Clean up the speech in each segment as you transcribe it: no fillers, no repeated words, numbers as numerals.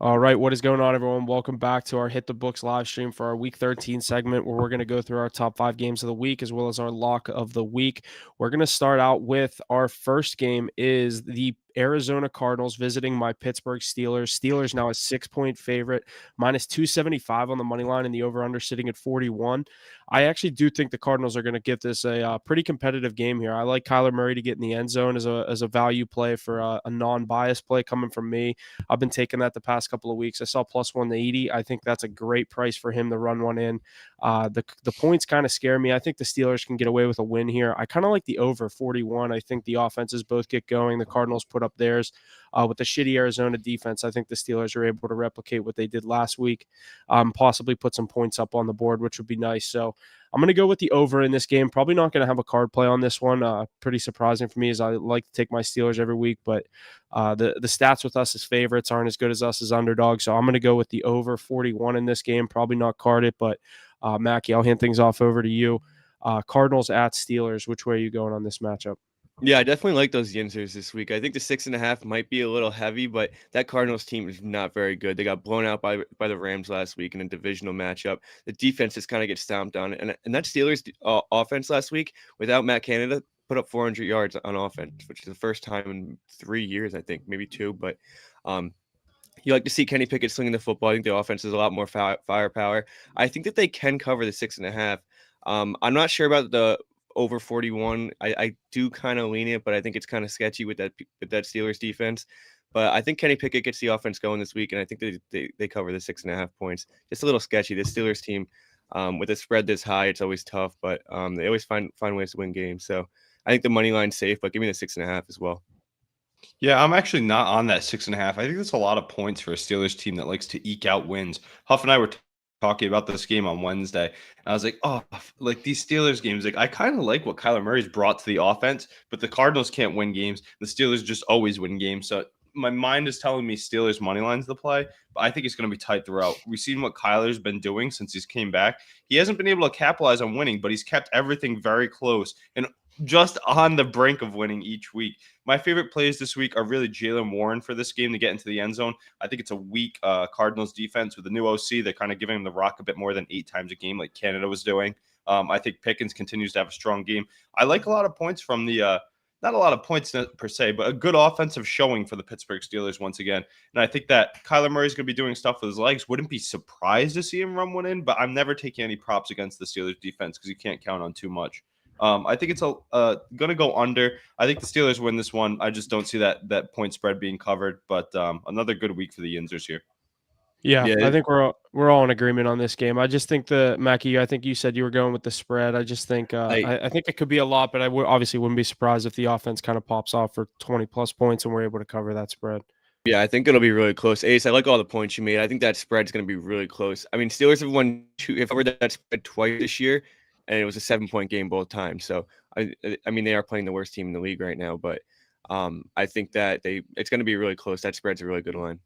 All right, what is going on, everyone? Welcome back to our Hit the Books live stream for our Week 13 segment, where we're going to go through our top 5 games of the week as well as our lock of the week. We're going to start out with our first game is the Arizona Cardinals visiting my Pittsburgh Steelers. Steelers now a 6-point favorite, minus 275 on the money line, and the over/under sitting at 41. I actually do think the Cardinals are going to give this a pretty competitive game here. I like Kyler Murray to get in the end zone as a value play for a non-biased play coming from me. I've been taking that the past couple of weeks. I saw plus 180. I think that's a great price for him to run one in. The points kind of scare me. I think the Steelers can get away with a win here. I kind of like the over 41. I think the offenses both get going. The Cardinals put up theirs. With the shitty Arizona defense, I think the Steelers are able to replicate what they did last week, possibly put some points up on the board, which would be nice. So I'm going to go with the over in this game. Probably not going to have a card play on this one. Pretty surprising for me, as I like to take my Steelers every week, but the stats with us as favorites aren't as good as us as underdogs. So I'm going to go with the over 41 in this game. Probably not card it, but Mackie, I'll hand things off over to you. Cardinals at Steelers. Which way are you going on this matchup? Yeah, I definitely like those Yinzers this week. I think the 6.5 might be a little heavy, but that Cardinals team is not very good. They got blown out by the Rams last week in a divisional matchup. The defense just kind of gets stomped on, and that Steelers offense last week without Matt Canada put up 400 yards on offense, which is the first time in 3 years, I think, maybe two. But you like to see Kenny Pickett slinging the football. I think the offense is a lot more firepower. I think that they can cover the 6.5. I'm not sure about the over 41. I do kind of lean it, but I think it's kind of sketchy with that Steelers defense. But I think Kenny Pickett gets the offense going this week, and I think they cover the 6.5 points. Just a little sketchy. This Steelers team, with a spread this high, it's always tough, but they always find ways to win games. So I think the money line's safe, but give me the 6.5 as well. Yeah, I'm actually not on that 6.5. I think that's a lot of points for a Steelers team that likes to eke out wins. Huff and I were talking about this game on Wednesday, and I was like, oh, like these Steelers games, like I kind of like what Kyler Murray's brought to the offense, but the Cardinals can't win games. The Steelers just always win games. So my mind is telling me Steelers money lines to play, but I think it's going to be tight throughout. We've seen what Kyler's been doing since he's came back. He hasn't been able to capitalize on winning, but he's kept everything very close and just on the brink of winning each week. My favorite plays this week are really Jalen Warren for this game to get into the end zone. I think it's a weak Cardinals defense with the new OC. They're kind of giving him the rock a bit more than 8 times a game like Canada was doing. I think Pickens continues to have a strong game. I like a lot of points from the not a lot of points per se, but a good offensive showing for the Pittsburgh Steelers once again. And I think that Kyler Murray's going to be doing stuff with his legs. Wouldn't be surprised to see him run one in, but I'm never taking any props against the Steelers defense because you can't count on too much. I think it's going to go under. I think the Steelers win this one. I just don't see that point spread being covered. But another good week for the Yinzers here. Yeah, Yeah, I think we're all in agreement on this game. I just think Mackie, I think you said you were going with the spread. I just think I I think it could be a lot, but obviously wouldn't be surprised if the offense kind of pops off for 20 plus points and we're able to cover that spread. Yeah, I think it'll be really close. Ace, I like all the points you made. I think that spread's going to be really close. I mean, Steelers have covered that spread twice this year, and it was a 7-point game both times. So I mean, they are playing the worst team in the league right now, but I think that it's going to be really close. That spread's a really good line.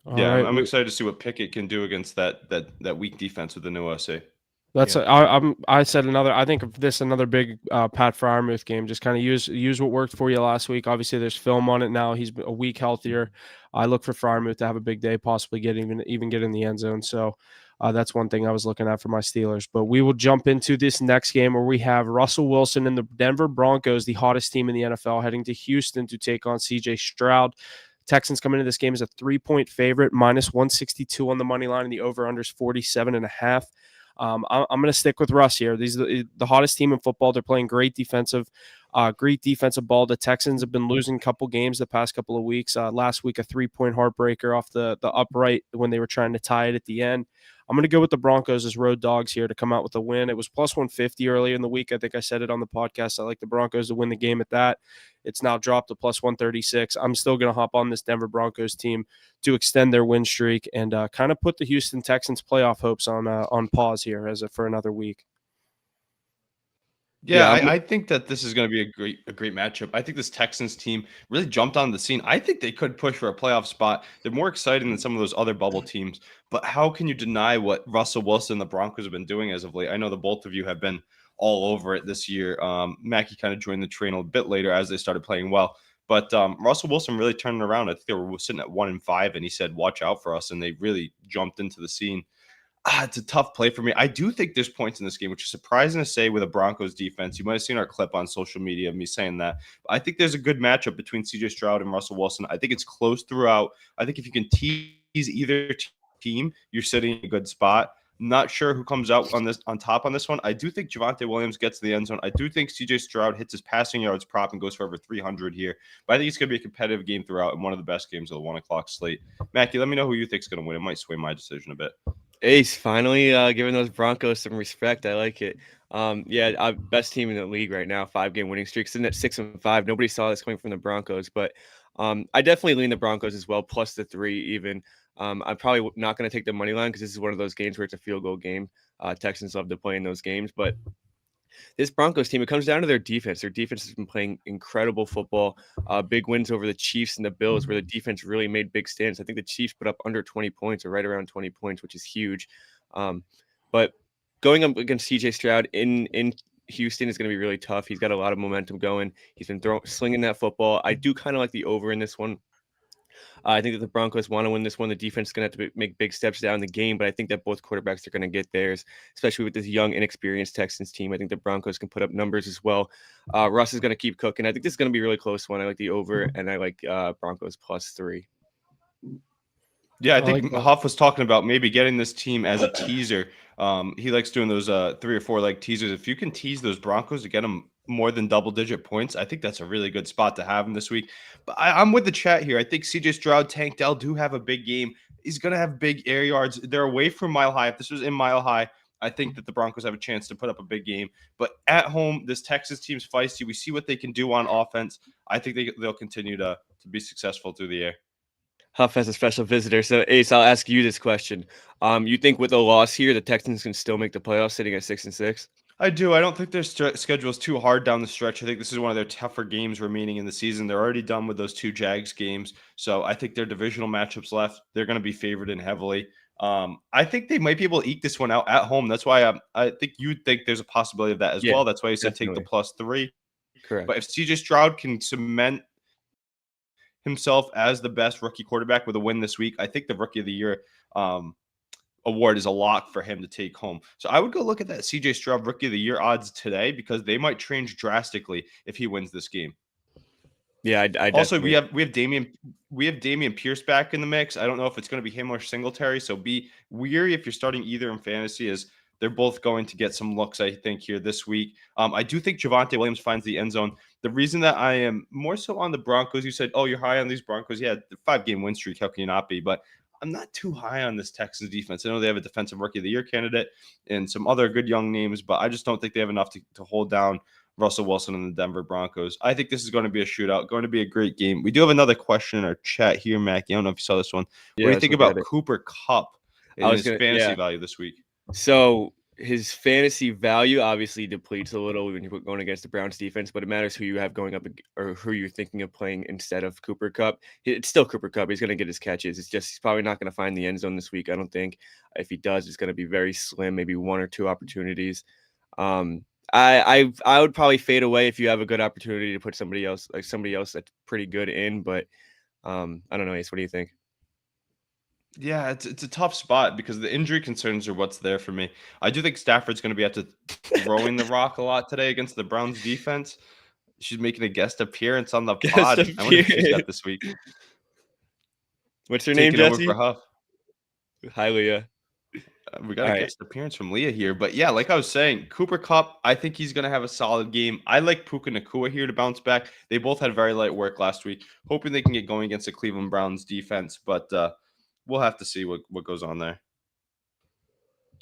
All Yeah, right, I'm excited to see what Pickett can do against that weak defense with the new OC. that's Yeah. I said another. I think of this another big Pat Fryermuth game. Just kind of use what worked for you last week. Obviously, there's film on it now. He's a week healthier. I look for Fryermuth to have a big day, possibly even get in the end zone. So that's one thing I was looking at for my Steelers. But we will jump into this next game where we have Russell Wilson and the Denver Broncos, the hottest team in the NFL, heading to Houston to take on C.J. Stroud. Texans coming into this game as a 3-point favorite, minus 162 on the money line, and the over-under is 47.5. I'm going to stick with Russ here. These are the hottest team in football. They're playing great defensive ball. The Texans have been losing a couple games the past couple of weeks. Last week, a 3-point heartbreaker off the upright when they were trying to tie it at the end. I'm going to go with the Broncos as road dogs here to come out with a win. It was plus 150 earlier in the week. I think I said it on the podcast. I like the Broncos to win the game at that. It's now dropped to plus 136. I'm still going to hop on this Denver Broncos team to extend their win streak and kind of put the Houston Texans playoff hopes on pause here for another week. Yeah, Yeah, I think that this is going to be a great matchup. I think this Texans team really jumped on the scene. I think they could push for a playoff spot. They're more exciting than some of those other bubble teams. But how can you deny what Russell Wilson and the Broncos have been doing as of late? I know the both of you have been all over it this year. Mackey kind of joined the train a bit later as they started playing well. But Russell Wilson really turned it around. I think they were sitting at 1-5, and he said, "Watch out for us," and they really jumped into the scene. It's a tough play for me. I do think there's points in this game, which is surprising to say with a Broncos defense. You might have seen our clip on social media of me saying that. But I think there's a good matchup between CJ Stroud and Russell Wilson. I think it's close throughout. I think if you can tease either team, you're sitting in a good spot. Not sure who comes out on top on this one. I do think Javonte Williams gets to the end zone. I do think CJ Stroud hits his passing yards prop and goes for over 300 here. But I think it's going to be a competitive game throughout and one of the best games of the 1 o'clock slate. Mackie, let me know who you think is going to win. It might sway my decision a bit. Ace finally giving those Broncos some respect. I like it. Yeah, best team in the league right now, 5-game winning streak, sitting at 6-5. Nobody saw this coming from the Broncos, but I definitely lean the Broncos as well, plus the 3 even. I'm probably not going to take the money line because this is one of those games where it's a field goal game. Texans love to play in those games, but this Broncos team, it comes down to their defense. Their defense has been playing incredible football. Big wins over the Chiefs and the Bills, where the defense really made big stands. I think the Chiefs put up under 20 points or right around 20 points, which is huge. But going up against CJ Stroud in Houston is going to be really tough. He's got a lot of momentum going. He's been slinging that football. I do kind of like the over in this one. I think that the Broncos want to win this one. The defense is going to have to make big steps down the game, but I think that both quarterbacks are going to get theirs, especially with this young, inexperienced Texans team. I think the Broncos can put up numbers as well. Russ is going to keep cooking. I think this is going to be a really close one. I like the over, and I like Broncos plus 3. Yeah, I think Huff was talking about maybe getting this team as a teaser. He likes doing those 3 or 4 leg teasers. If you can tease those Broncos to get them more than double-digit points, I think that's a really good spot to have him this week. But I'm with the chat here. I think CJ Stroud, Tank Dell do have a big game. He's going to have big air yards. They're away from Mile High. If this was in Mile High, I think that the Broncos have a chance to put up a big game. But at home, this Texas team's feisty. We see what they can do on offense. I think they'll continue to be successful through the air. Huff has a special visitor. So, Ace, I'll ask you this question. You think with a loss here, the Texans can still make the playoffs sitting at 6-6? I do. I don't think their schedule is too hard down the stretch. I think this is one of their tougher games remaining in the season. They're already done with those 2 Jags games. So I think their divisional matchups left, they're going to be favored in heavily. I think they might be able to eke this one out at home. That's why I think you'd think there's a possibility of that as well. That's why you said take the plus 3. Correct. But if CJ Stroud can cement himself as the best rookie quarterback with a win this week, I think the Rookie of the Year award is a lock for him to take home. So I would go look at that CJ Stroud Rookie of the Year odds today because they might change drastically if he wins this game. Yeah, I also we have Damian Pierce back in the mix. I don't know if it's going to be him or Singletary, so be weary if you're starting either in fantasy, as they're both going to get some looks, I think, here this week. I do think Javonte Williams finds the end zone. The reason that I am more so on the Broncos, you said, oh, you're high on these Broncos. Yeah, the 5-game win streak, how can you not be? But I'm not too high on this Texans defense. I know they have a defensive Rookie of the Year candidate and some other good young names, but I just don't think they have enough to hold down Russell Wilson and the Denver Broncos. I think this is going to be a shootout, going to be a great game. We do have another question in our chat here, Mackie. I don't know if you saw this one. What do you think about Cooper Kupp and his fantasy value this week? So his fantasy value obviously depletes a little when you're going against the Browns defense, but it matters who you have going up or who you're thinking of playing instead of Cooper Kupp. It's still Cooper Kupp. He's going to get his catches. It's just he's probably not going to find the end zone this week, I don't think. If he does, it's going to be very slim, maybe 1 or 2 opportunities. I would probably fade away if you have a good opportunity to put somebody else that's pretty good in, but I don't know, Ace, what do you think? Yeah, it's a tough spot because the injury concerns are what's there for me. I do think Stafford's going to be at to throwing the rock a lot today against the Browns defense. She's making a guest appearance on the pod. I wonder if she's got this week. What's her name, Jesse? Over for Huff. Hi, Leah. We got a guest appearance from Leah here. But yeah, like I was saying, Cooper Kupp, I think he's going to have a solid game. I like Puka Nacua here to bounce back. They both had very light work last week. Hoping they can get going against the Cleveland Browns defense. But we'll have to see what goes on there.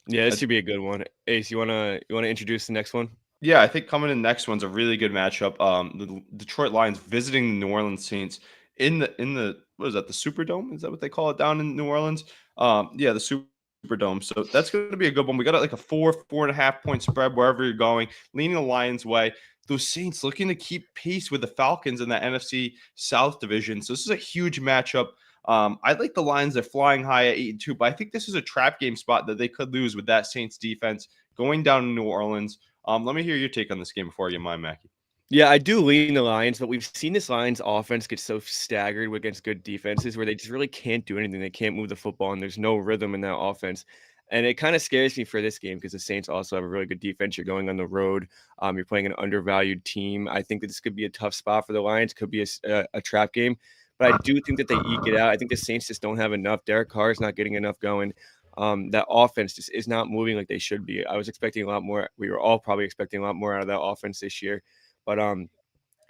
Yeah, this should be a good one. Ace, you wanna introduce the next one? Yeah, I think coming in next one's a really good matchup. The Detroit Lions visiting the New Orleans Saints in the what is that, the Superdome? Is that what they call it down in New Orleans? Yeah, the Superdome. So that's going to be a good one. We got like a 4.5 point spread wherever you're going, leaning the Lions' way. Those Saints looking to keep pace with the Falcons in that NFC South division. So this is a huge matchup. I like the Lions. They're flying high at 8-2, but I think this is a trap game spot that they could lose with that Saints defense going down to New Orleans. Let me hear your take on this game before I get mine, Mackie. Yeah, I do lean the Lions, but we've seen this Lions offense get so staggered against good defenses where they just really can't do anything. They can't move the football, and there's no rhythm in that offense. And it kind of scares me for this game because the Saints also have a really good defense. You're going on the road. You're playing an undervalued team. I think that this could be a tough spot for the Lions. Could be a trap game, but I do think that they eke it out. I think the Saints just don't have enough. Derek Carr is not getting enough going. That offense just is not moving like they should be. I was expecting a lot more. We were all probably expecting a lot more out of that offense this year. But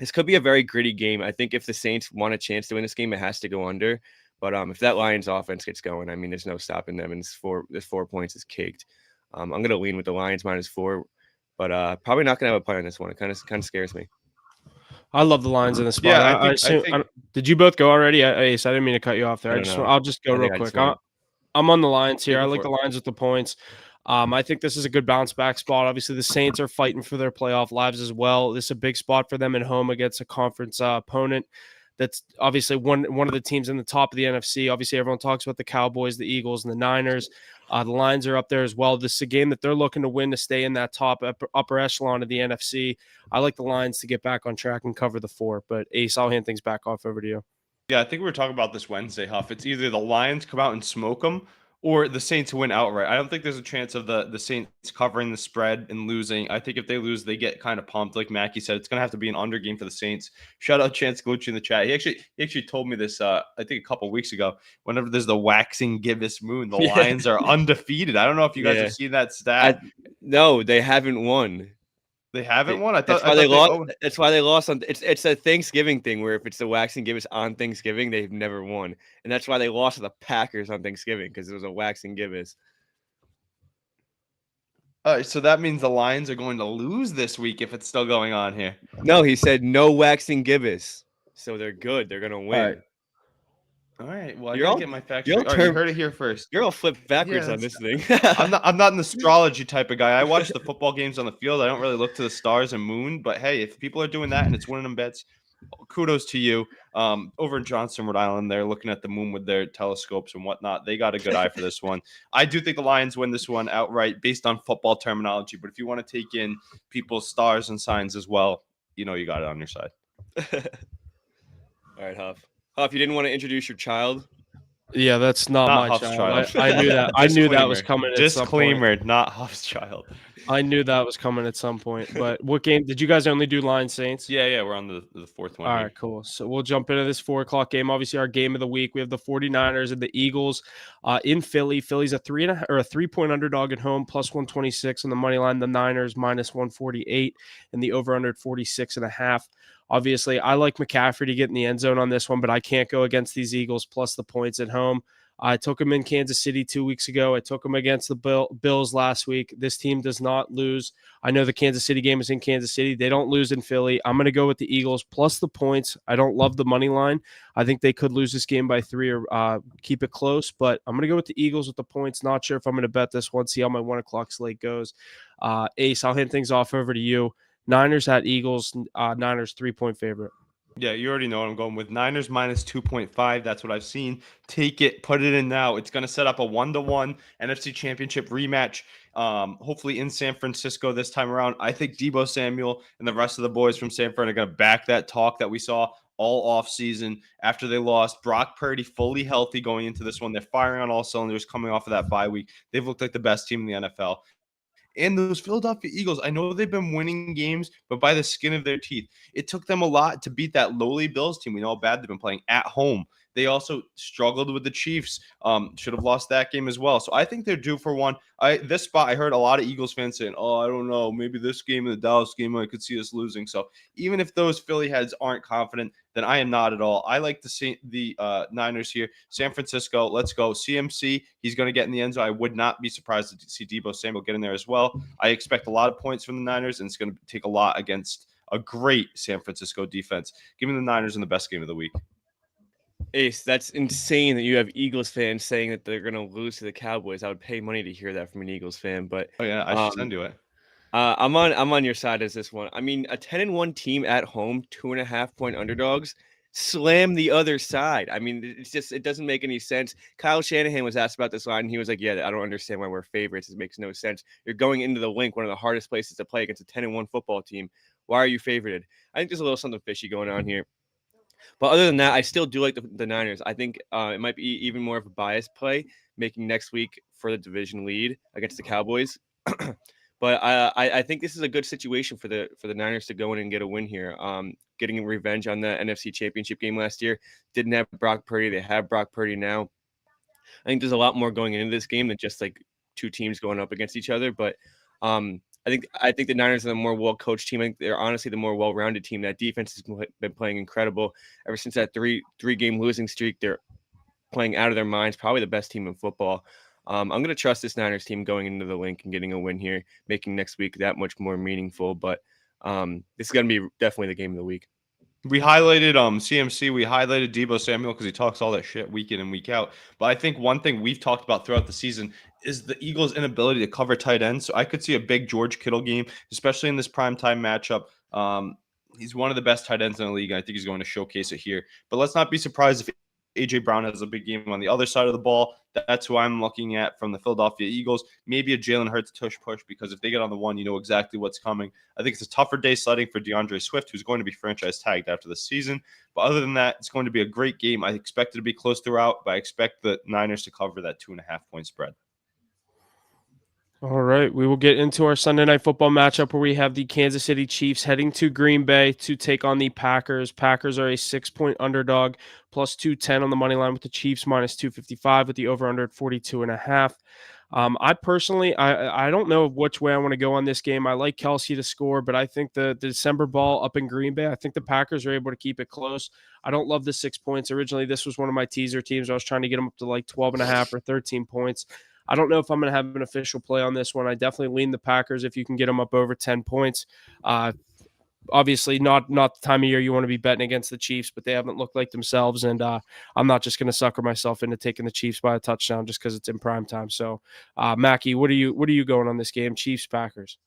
this could be a very gritty game. I think if the Saints want a chance to win this game, it has to go under. But if that Lions offense gets going, I mean, there's no stopping them. And this 4 points is caked. I'm gonna lean with the Lions -4, but probably not gonna have a play on this one. It kind of scares me. I love the Lions in this spot. Yeah, I assume. Did you both go already? Ace, I didn't mean to cut you off there. I don't know. I'll just go I real think I just quick. went. I'm on the Lions here. Yeah, I go like for the it. Lions with the points. I think this is a good bounce back spot. Obviously, the Saints are fighting for their playoff lives as well. This is a big spot for them at home against a conference opponent. That's obviously one of the teams in the top of the NFC. Obviously, everyone talks about the Cowboys, the Eagles, and the Niners. The Lions are up there as well. This is a game that they're looking to win to stay in that top upper echelon of the NFC. I like the Lions to get back on track and cover the 4. But Ace, I'll hand things back off over to you. Yeah, I think we were talking about this Wednesday, Huff. It's either the Lions come out and smoke them or the Saints win outright. I don't think there's a chance of the Saints covering the spread and losing. I think if they lose, they get kind of pumped. Like Mackie said, it's going to have to be an under game for the Saints. Shout out Chance Galucci in the chat. He actually told me this, I think a couple weeks ago. Whenever there's the waxing gibbous moon, the Lions are undefeated. I don't know if you guys have seen that stat. No, they haven't won. They haven't won. That's why they lost. That's why they lost on. It's a Thanksgiving thing where if it's the waxing gibbous on Thanksgiving, they've never won, and that's why they lost to the Packers on Thanksgiving because it was a waxing gibbous. All right, so that means the Lions are going to lose this week if it's still going on here. No, he said no waxing gibbous, so they're good. They're gonna win. All right. Well, I gotta get my facts straight. You heard it here first. You're all flipped backwards on this thing. I'm not an astrology type of guy. I watch the football games on the field. I don't really look to the stars and moon. But hey, if people are doing that and it's winning them bets, kudos to you. Over in Johnston, Rhode Island, they're looking at the moon with their telescopes and whatnot. They got a good eye for this one. I do think the Lions win this one outright based on football terminology. But if you want to take in people's stars and signs as well, you got it on your side. All right, Huff. Huff, you didn't want to introduce your child? Yeah, that's not my Huff's child. I knew that. I knew that was coming. Disclaimer, not Huff's child. I knew that was coming at some point. But what game did you guys only do? Lions Saints? Yeah, we're on the fourth one. All right, cool. So we'll jump into this 4:00 game. Obviously, our game of the week. We have the 49ers and the Eagles in Philly. Philly's a 3-point underdog at home, plus 126 on the money line. The Niners minus 148 and the over under 46.5. Obviously, I like McCaffrey to get in the end zone on this one, but I can't go against these Eagles plus the points at home. I took him in Kansas City 2 weeks ago. I took him against the Bills last week. This team does not lose. I know the Kansas City game is in Kansas City. They don't lose in Philly. I'm going to go with the Eagles plus the points. I don't love the money line. I think they could lose this game by 3 or keep it close, but I'm going to go with the Eagles with the points. Not sure if I'm going to bet this one. See how my 1 o'clock slate goes. Ace, I'll hand things off over to you. Niners at Eagles. Niners 3-point favorite. Yeah, you already know what I'm going with. Niners minus 2.5. That's what I've seen. Take it, put it in now. It's going to set up a 1-1 NFC Championship rematch, hopefully in San Francisco this time around. I think Deebo Samuel and the rest of the boys from San Fran are going to back that talk that we saw all offseason after they lost. Brock Purdy fully healthy going into this one. They're firing on all cylinders coming off of that bye week. They've looked like the best team in the NFL. And those Philadelphia Eagles, I know they've been winning games, but by the skin of their teeth. It took them a lot to beat that lowly Bills team. We know how bad they've been playing at home. They also struggled with the Chiefs. Should have lost that game as well. So I think they're due for one. This spot, I heard a lot of Eagles fans saying, I don't know, maybe this game and the Dallas game, I could see us losing. So even if those Philly heads aren't confident, then I am not at all. I like to see the Niners here. San Francisco, let's go. CMC, he's going to get in the end zone. I would not be surprised to see Deebo Samuel get in there as well. I expect a lot of points from the Niners, and it's going to take a lot against a great San Francisco defense. Give me the Niners in the best game of the week. Ace, that's insane that you have Eagles fans saying that they're going to lose to the Cowboys. I would pay money to hear that from an Eagles fan, but I should send you it. I'm on your side as this one. I mean, a 10-1 team at home, 2.5-point underdogs, slam the other side. I mean, it doesn't make any sense. Kyle Shanahan was asked about this line, and he was like, "Yeah, I don't understand why we're favorites. It makes no sense. You're going into the Link, one of the hardest places to play against a 10-1 football team. Why are you favorited? I think there's a little something fishy going on here. But other than that, I still do like the Niners. I think it might be even more of a bias play, making next week for the division lead against the Cowboys. But I think this is a good situation for the Niners to go in and get a win here. Getting revenge on the NFC Championship game last year. Didn't have Brock Purdy. They have Brock Purdy now. I think there's a lot more going into this game than just like two teams going up against each other. But I think the Niners are the more well-coached team. I think they're honestly the more well-rounded team. That defense has been playing incredible ever since that three-game losing streak. They're playing out of their minds. Probably the best team in football. I'm going to trust this Niners team going into the link and getting a win here, making next week that much more meaningful. But this is going to be definitely the game of the week. We highlighted CMC. We highlighted Deebo Samuel because he talks all that shit week in and week out. But I think one thing we've talked about throughout the season is the Eagles' inability to cover tight ends. So I could see a big George Kittle game, especially in this primetime matchup. He's one of the best tight ends in the league. And I think he's going to showcase it here. But let's not be surprised if A.J. Brown has a big game on the other side of the ball. That's who I'm looking at from the Philadelphia Eagles. Maybe a Jalen Hurts tush push, because if they get on the one, you know exactly what's coming. I think it's a tougher day sledding for DeAndre Swift, who's going to be franchise tagged after the season. But other than that, it's going to be a great game. I expect it to be close throughout, but I expect the Niners to cover that 2.5-point spread. All right, we will get into our Sunday Night Football matchup where we have the Kansas City Chiefs heading to Green Bay to take on the Packers. Packers are a 6-point underdog, plus 210 on the money line with the Chiefs minus 255 with the over-under at 42.5. I personally, I don't know which way I want to go on this game. I like Kelsey to score, but I think the December ball up in Green Bay, I think the Packers are able to keep it close. I don't love the 6 points. Originally, this was one of my teaser teams. I was trying to get them up to like 12.5 or 13 points. I don't know if I'm going to have an official play on this one. I definitely lean the Packers if you can get them up over 10 points. Obviously, not the time of year you want to be betting against the Chiefs, but they haven't looked like themselves, and I'm not just going to sucker myself into taking the Chiefs by a touchdown just because it's in prime time. So, Mackie, what are you going on this game? Chiefs, Packers.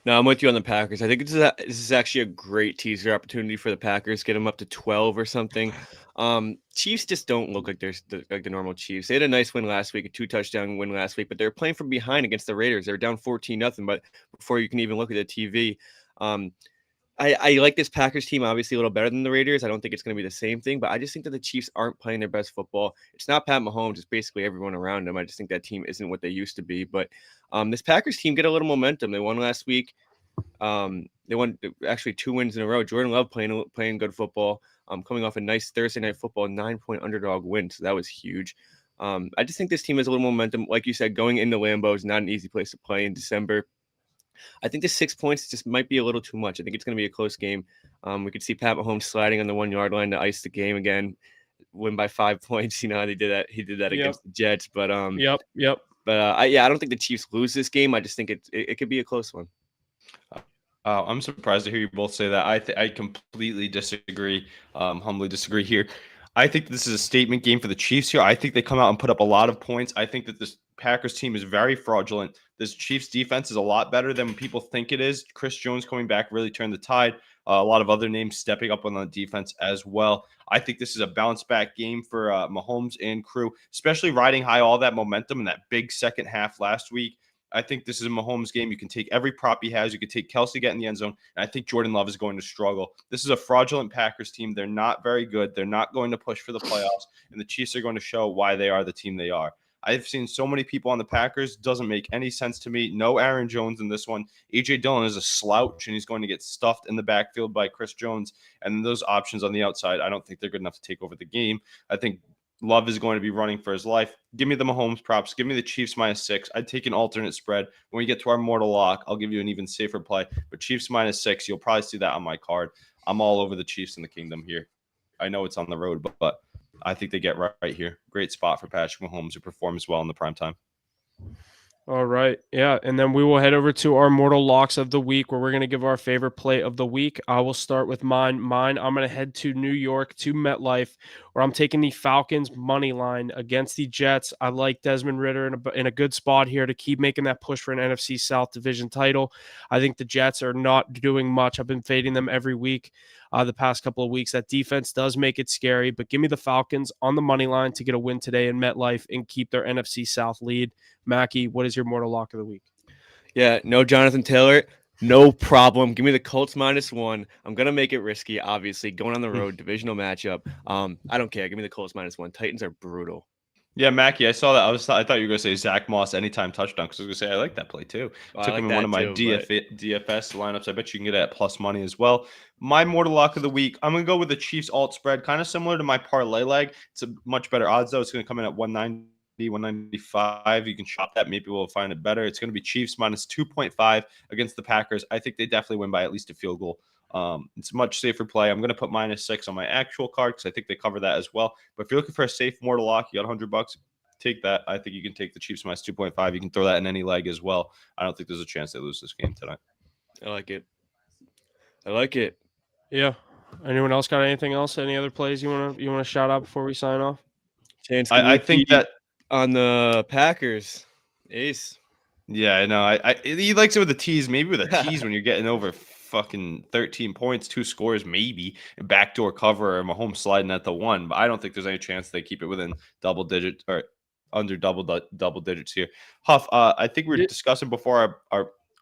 No, I'm with you on the Packers. I think this is actually a great teaser opportunity for the Packers. Get them up to 12 or something. Chiefs just don't look like they're like the normal Chiefs. They had a nice win last week, a 2-touchdown win last week, but they're playing from behind against the Raiders. They're down 14-0, but before you can even look at the TV, I like this Packers team obviously a little better than the Raiders. I don't think it's going to be the same thing, but I just think that the Chiefs aren't playing their best football. It's not Pat Mahomes. It's basically everyone around him. I just think that team isn't what they used to be. But this Packers team get a little momentum. They won last week. They won actually 2 wins in a row. Jordan Love playing good football. Coming off a nice Thursday Night Football 9-point underdog win. So that was huge. I just think this team has a little momentum. Like you said, going into Lambeau is not an easy place to play in December. I think the 6 points just might be a little too much. I think it's going to be a close game. We could see Pat Mahomes sliding on the 1-yard line to ice the game again, win by 5 points. You know how they did that. He did that against the Jets. But Yep. But I don't think the Chiefs lose this game. I just think it could be a close one. I'm surprised to hear you both say that. I completely disagree. Humbly disagree here. I think this is a statement game for the Chiefs here. I think they come out and put up a lot of points. I think that this Packers team is very fraudulent. This Chiefs defense is a lot better than people think it is. Chris Jones coming back really turned the tide. A lot of other names stepping up on the defense as well. I think this is a bounce back game for Mahomes and crew, especially riding high all that momentum in that big second half last week. I think this is a Mahomes game. You can take every prop he has. You can take Kelsey get in the end zone. And I think Jordan Love is going to struggle. This is a fraudulent Packers team. They're not very good. They're not going to push for the playoffs. And the Chiefs are going to show why they are the team they are. I've seen so many people on the Packers. Doesn't make any sense to me. No Aaron Jones in this one. A.J. Dillon is a slouch, and he's going to get stuffed in the backfield by Chris Jones. And those options on the outside, I don't think they're good enough to take over the game. I think Love is going to be running for his life. Give me the Mahomes props. Give me the Chiefs -6. I'd take an alternate spread. When we get to our mortal lock, I'll give you an even safer play. But Chiefs -6, you'll probably see that on my card. I'm all over the Chiefs in the kingdom here. I know it's on the road, but I think they get right here. Great spot for Patrick Mahomes, who performs well in the primetime. All right. Yeah. And then we will head over to our mortal locks of the week where we're going to give our favorite play of the week. I will start with mine. I'm going to head to New York to MetLife where I'm taking the Falcons money line against the Jets. I like Desmond Ridder in a good spot here to keep making that push for an NFC South division title. I think the Jets are not doing much. I've been fading them every week the past couple of weeks. That defense does make it scary, but give me the Falcons on the money line to get a win today in MetLife and keep their NFC South lead. Mackie, what is your mortal lock of the week? Yeah, no Jonathan Taylor. No problem. Give me the Colts -1. I'm gonna make it risky, obviously. Going on the road, divisional matchup. I don't care. Give me the Colts -1. Titans are brutal. Yeah, Mackie, I saw that. I thought you were gonna say Zach Moss anytime touchdown because I was gonna say I like that play too. Well, I Took him like in one of that my too, but DFS lineups. I bet you can get it at plus money as well. My mortal lock of the week. I'm gonna go with the Chiefs alt spread, kind of similar to my parlay leg. It's a much better odds though. It's gonna come in at 190, 195. You can shop that. Maybe we'll find it better. It's gonna be Chiefs -2.5 against the Packers. I think they definitely win by at least a field goal. It's a much safer play. I'm going to put -6 on my actual card because I think they cover that as well. But if you're looking for a safe mortal lock, you got $100. Take that. I think you can take the Chiefs -2.5. You can throw that in any leg as well. I don't think there's a chance they lose this game tonight. I like it. I like it. Yeah. Anyone else got anything else? Any other plays you wanna shout out before we sign off? Chance, I think that on the Packers, Ace. yeah, I know. He likes it with a tease, maybe with a tease when you're getting over fucking 13 points, 2 scores, maybe a backdoor cover or Mahomes sliding at the 1. But I don't think there's any chance they keep it within double digits or under double digits here. Huff, I think we were discussing before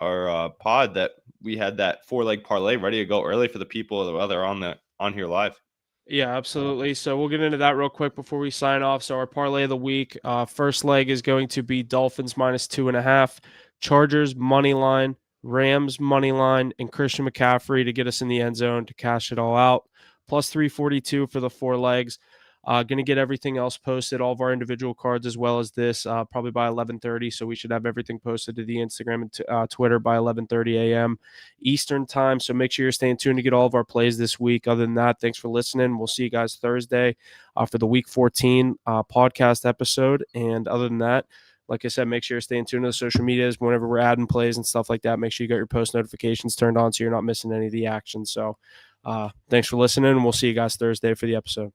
our pod that we had that 4-leg parlay ready to go early for the people that are on here live. Yeah, absolutely. So we'll get into that real quick before we sign off. So our parlay of the week, first leg is going to be Dolphins -2.5, Chargers money line, Rams money line, and Christian McCaffrey to get us in the end zone to cash it all out. Plus 342 for the 4 legs. Going to get everything else posted, all of our individual cards as well as this, probably by 11:30. So we should have everything posted to the Instagram and Twitter by 11:30 a.m. Eastern time. So make sure you're staying tuned to get all of our plays this week. Other than that, thanks for listening. We'll see you guys Thursday for the Week 14 podcast episode. And other than that, like I said, make sure you're staying tuned to the social medias whenever we're adding plays and stuff like that. Make sure you got your post notifications turned on so you're not missing any of the action. So thanks for listening, and we'll see you guys Thursday for the episode.